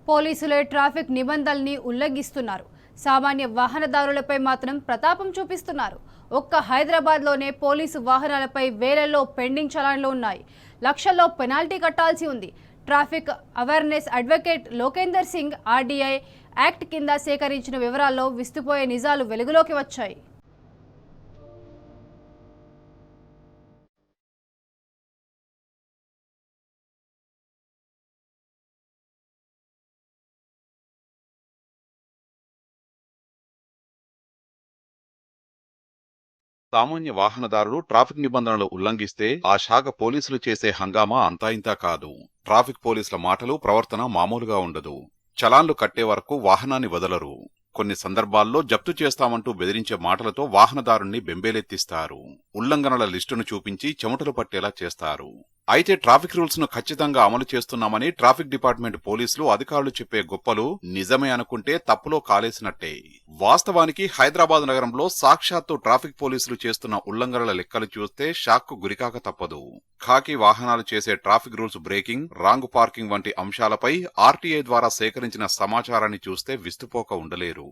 పోలీసులే ట్రాఫిక్ నిబంధనల్ని ఉల్లంఘిస్తున్నారు. సామాన్య వాహనదారులపై మాత్రం ప్రతాపం చూపిస్తున్నారు. ఒక్క హైదరాబాద్లోనే పోలీసు వాహనాలపై వేలల్లో పెండింగ్ చలాన్లు ఉన్నాయి. లక్షల్లో పెనాల్టీ కట్టాల్సి ఉంది. Traffic awareness advocate Lokender Singh RTI act కింద సేకరించిన వివరాల్లో విస్తుపోయే నిజాలు వెలుగులోకి వచ్చాయి. సామాన్య వాహనదారులు ట్రాఫిక్ నిబంధనలు ఉల్లంఘిస్తే ఆ శాఖ పోలీసులు చేసే హంగామా అంతా ఇంతా కాదు. ట్రాఫిక్ పోలీసుల మాటలు, ప్రవర్తన మామూలుగా ఉండదు. చలాన్లు కట్టే వరకు వాహనాన్ని వదలరు. కొన్ని సందర్భాల్లో జప్తు చేస్తామంటూ బెదిరించే మాటలతో వాహనదారుణ్ణి బెంబేలెత్తిస్తారు. ఉల్లంఘనల లిస్టును చూపించి చెమటలు పట్టేలా చేస్తారు. అయితే ట్రాఫిక్ రూల్స్ ను ఖచ్చితంగా అమలు చేస్తున్నామని ట్రాఫిక్ డిపార్ట్మెంట్ పోలీసులు అధికారులు చెప్పే గొప్పలు నిజమే అనుకుంటే తప్పులో కాలేసినట్టే. వాస్తవానికి హైదరాబాద్ నగరంలో సాక్షాత్తు ట్రాఫిక్ పోలీసులు చేస్తున్న ఉల్లంఘనల లెక్కలు చూస్తే షాక్కు గురికాక తప్పదు. ఖాకీ వాహనాలు చేసే traffic rules breaking, wrong parking వంటి అంశాలపై ఆర్టీఐ ద్వారా సేకరించిన సమాచారాన్ని చూస్తే విస్తుపోక ఉండలేరు.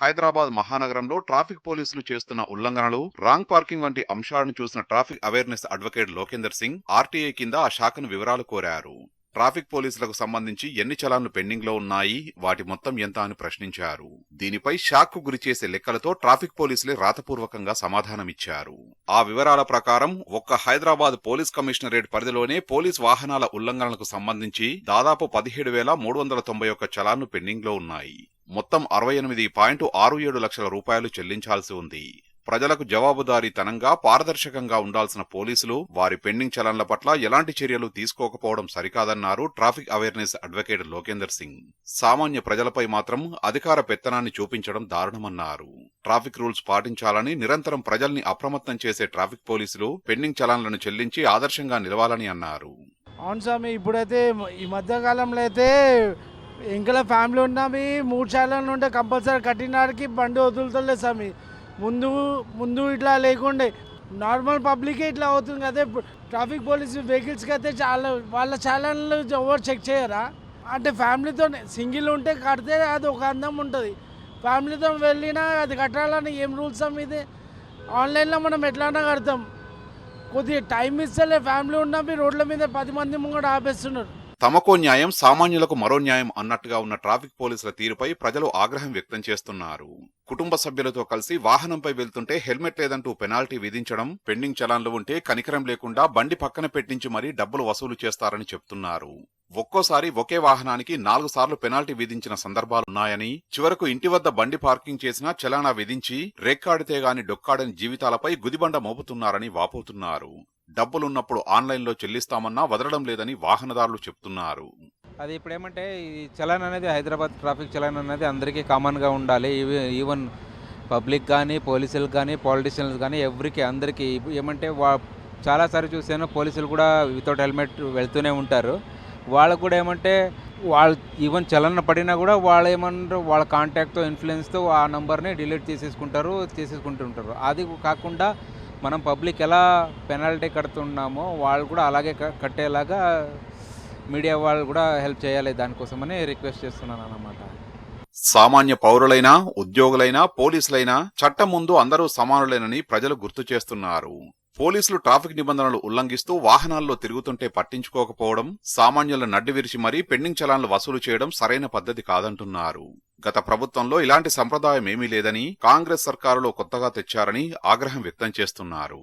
హైదరాబాద్ మహానగరంలో ట్రాఫిక్ పోలీసులు చేస్తున్న ఉల్లంఘనలు, రాంగ్ పార్కింగ్ వంటి అంశాలను చూసిన traffic awareness advocate Lokender Singh RTI కింద ఆ శాఖను వివరాలు కోరారు. ట్రాఫిక్ పోలీసులకు సంబంధించి ఎన్ని చలాన్లు పెండింగ్ లో ఉన్నాయి, వాటి మొత్తం ఎంత అని ప్రశ్నించారు. దీనిపై షాక్ కు గురిచేసే లెక్కలతో ట్రాఫిక్ పోలీసులే రాతపూర్వకంగా సమాధానమిచ్చారు. ఆ వివరాల ప్రకారం ఒక్క హైదరాబాద్ పోలీస్ కమిషనరేట్ పరిధిలోనే పోలీస్ వాహనాల ఉల్లంఘనలకు సంబంధించి దాదాపు 17,391 చలాన్లు పెండింగ్ లో ఉన్నాయి. మొత్తం 68.67 లక్షల రూపాయలు చెల్లించాల్సి ఉంది. ప్రజలకు జవాబుదారీతనంగా, పారదర్శకంగా ఉండాల్సిన పోలీసులు వారి పెండింగ్ చలన్ల పట్ల ఎలాంటి చర్యలు తీసుకోకపోవడం సరికాదన్నారు traffic awareness advocate Lokender Singh. సామాన్య ప్రజలపై మాత్రం అధికార పెత్తనాన్ని చూపించడం దారుణమన్నారు. ట్రాఫిక్ రూల్స్ పాటించాలని నిరంతరం ప్రజల్ని అప్రమత్తం చేసే ట్రాఫిక్ పోలీసులు పెండింగ్ చలాన్లను చెల్లించి ఆదర్శంగా నిలవాలని అన్నారు. అవును స్వామి, ఇప్పుడైతే ఈ మధ్యకాలంలో అయితే ఇంకా ఫ్యామిలీ ఉన్నామి 3 చలాన్లు ఉంటే కంపల్సరీ కట్టినాడికి బండి వదులుతలే స్వామి. ముందు ఇట్లా లేకుండే నార్మల్ పబ్లికే ఇట్లా అవుతుంది కదా. ట్రాఫిక్ పోలీస్ వెహికల్స్కి అయితే చాలా వాళ్ళ చలాన్లు ఎవరు చెక్ చేయరా? అంటే ఫ్యామిలీతో సింగిల్ ఉంటే కడితే అది ఒక అందం ఉంటుంది. ఫ్యామిలీతో వెళ్ళినా అది కట్టాలని ఏం రూల్స్ ఇది? ఆన్లైన్లో మనం ఎట్లన్నా కడతాం. కొద్దిగా టైం ఇస్తలే. ఫ్యామిలీ ఉన్నవి రోడ్ల మీద 10 మంది ముంగట ఆపేస్తున్నారు. తమకో న్యాయం, సామాన్యులకు మరో న్యాయం అన్నట్టుగా ఉన్న ట్రాఫిక్ పోలీసుల తీరుపై ప్రజలు ఆగ్రహం వ్యక్తం చేస్తున్నారు. కుటుంబ సభ్యులతో కలిసి వాహనంపై వెళ్తుంటే హెల్మెట్ లేదంటూ పెనాల్టీ విధించడం, పెండింగ్ చలాన్లు ఉంటే కనికరం లేకుండా బండి పక్కన పెట్టించి మరీ డబ్బులు వసూలు చేస్తారని చెప్తున్నారు. ఒక్కోసారి ఒకే వాహనానికి 4 సార్లు పెనాల్టీ విధించిన సందర్భాలున్నాయని, చివరకు ఇంటి వద్ద బండి పార్కింగ్ చేసినా చలానా విధించి రెక్కాడితే గాని డొక్కాడని జీవితాలపై గుదిబండ మోపుతున్నారని వాపోతున్నారు. డబ్బులున్నప్పుడు ఆన్లైన్లో చెల్లిస్తామన్నా వదలడం లేదని వాహనదారులు చెప్తున్నారు. అది ఇప్పుడు ఏమంటే ఈ చలాన్ అనేది హైదరాబాద్ ట్రాఫిక్ చలాన్ అనేది అందరికీ కామన్గా ఉండాలి. ఈవెన్ పబ్లిక్ కానీ, పోలీసులకు కానీ, పాలిటిషియన్స్ కానీ ఎవరికి అందరికీ ఏమంటే చాలాసార్లు చూసాను పోలీసులు కూడా వితౌట్ హెల్మెట్ వెళ్తూనే ఉంటారు. వాళ్ళకు కూడా ఏమంటే వాళ్ళు ఈవెన్ చలన పడినా కూడా వాళ్ళు ఏమంటారు వాళ్ళ కాంటాక్ట్తో ఇన్ఫ్లుయెన్స్తో ఆ నెంబర్ని డిలీట్ చేసేసుకుంటుంటారు. అది కాకుండా మనం పబ్లిక్ ఎలా పెనాల్టీ కడుతున్నామో వాళ్ళు కూడా అలాగే కట్టేలాగా మీడియా వాళ్ళు కూడా హెల్ప్ చేయాలి. దానికోసమని రిక్వెస్ట్ చేస్తున్నాను అన్నమాట. సామాన్య పౌరులైనా, ఉద్యోగులైనా, పోలీసులైనా చట్టం ముందు అందరూ సమానులేనని ప్రజలు గుర్తు చేస్తున్నారు. పోలీసులు ట్రాఫిక్ నిబంధనలు ఉల్లంఘిస్తూ వాహనాల్లో తిరుగుతుంటే పట్టించుకోకపోవడం, సామాన్యుల నడ్డి విరిచి మరీ పెండింగ్ చలాన్లు వసూలు చేయడం సరైన పద్ధతి కాదంటున్నారు. గత ప్రభుత్వంలో ఇలాంటి సంప్రదాయం ఏమీ లేదని, కాంగ్రెస్ సర్కారులో కొత్తగా తెచ్చారని ఆగ్రహం వ్యక్తం చేస్తున్నారు.